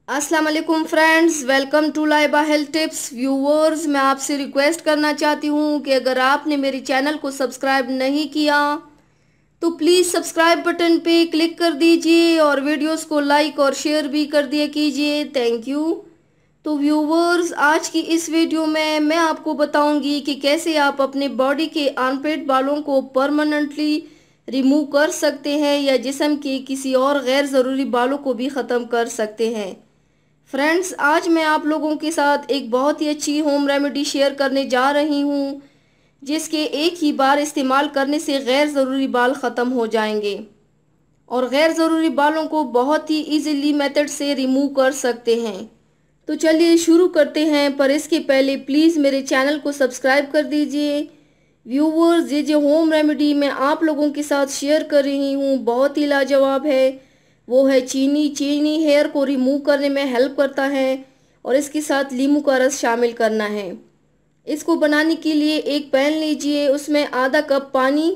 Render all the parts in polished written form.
अस्सलाम वालेकुम friends, welcome to Laiba health tips. Viewers, मैं आपसे रिक्वेस्ट करना चाहती हूँ कि अगर आपने मेरे चैनल को सब्सक्राइब नहीं किया तो प्लीज़ सब्सक्राइब बटन पे क्लिक कर दीजिए और वीडियोस को लाइक और शेयर भी कर दिया कीजिए। Thank you. तो व्यूवर्स, आज की इस वीडियो में मैं आपको बताऊंगी कि कैसे आप अपने बॉडी के आर्मपिट बालों को परमानेंटली रिमूव कर सकते हैं या जिस्म के किसी और गैर ज़रूरी बालों को भी ख़त्म कर सकते हैं। फ्रेंड्स, आज मैं आप लोगों के साथ एक बहुत ही अच्छी होम रेमेडी शेयर करने जा रही हूँ जिसके एक ही बार इस्तेमाल करने से गैर ज़रूरी बाल ख़त्म हो जाएंगे और गैर ज़रूरी बालों को बहुत ही इजीली मेथड से रिमूव कर सकते हैं। तो चलिए शुरू करते हैं, पर इसके पहले प्लीज़ मेरे चैनल को सब्सक्राइब कर दीजिए। व्यूवर्स, ये जो होम रेमेडी मैं आप लोगों के साथ शेयर कर रही हूँ बहुत ही लाजवाब है। वो है चीनी। चीनी हेयर को रिमूव करने में हेल्प करता है और इसके साथ नींबू का रस शामिल करना है। इसको बनाने के लिए एक पैन लीजिए, उसमें आधा कप पानी,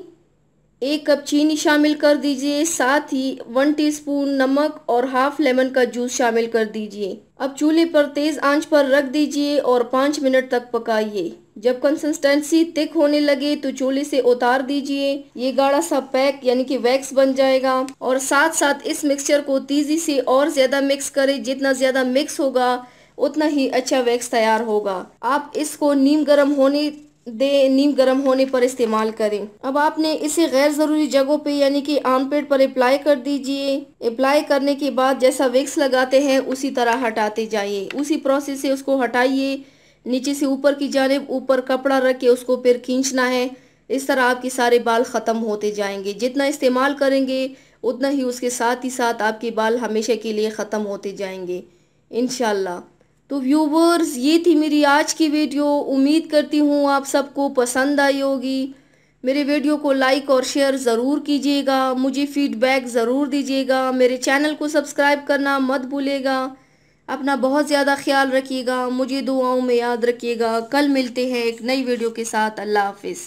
1 कप चीनी शामिल कर दीजिए, साथ ही 1 टीस्पून नमक और हाफ लेमन का जूस शामिल कर दीजिए। अब चूल्हे पर तेज आंच पर रख दीजिए और 5 मिनट तक पकाइए। जब कंसिस्टेंसी थिक होने लगे तो चूल्हे से उतार दीजिए। ये गाढ़ा सा पैक यानी कि वैक्स बन जाएगा और साथ साथ इस मिक्सचर को तेजी से और ज्यादा मिक्स करें। जितना ज्यादा मिक्स होगा उतना ही अच्छा वैक्स तैयार होगा। आप इसको नीम गर्म होने पर इस्तेमाल करें। अब आपने इसे गैर ज़रूरी जगहों पे यानी कि आर्मपिट पर अप्लाई कर दीजिए। अप्लाई करने के बाद जैसा विक्स लगाते हैं उसी तरह हटाते जाइए। उसी प्रोसेस से उसको हटाइए। नीचे से ऊपर की जानिब ऊपर कपड़ा रख के उसको फिर खींचना है। इस तरह आपके सारे बाल ख़त्म होते जाएंगे। जितना इस्तेमाल करेंगे उतना ही उसके साथ ही साथ आपके बाल हमेशा के लिए ख़त्म होते जाएंगे इंशाल्लाह। तो व्यूवर्स, ये थी मेरी आज की वीडियो। उम्मीद करती हूँ आप सबको पसंद आई होगी। मेरे वीडियो को लाइक और शेयर ज़रूर कीजिएगा। मुझे फीडबैक ज़रूर दीजिएगा। मेरे चैनल को सब्सक्राइब करना मत भूलिएगा। अपना बहुत ज़्यादा ख्याल रखिएगा। मुझे दुआओं में याद रखिएगा। कल मिलते हैं एक नई वीडियो के साथ। अल्लाह हाफिज़।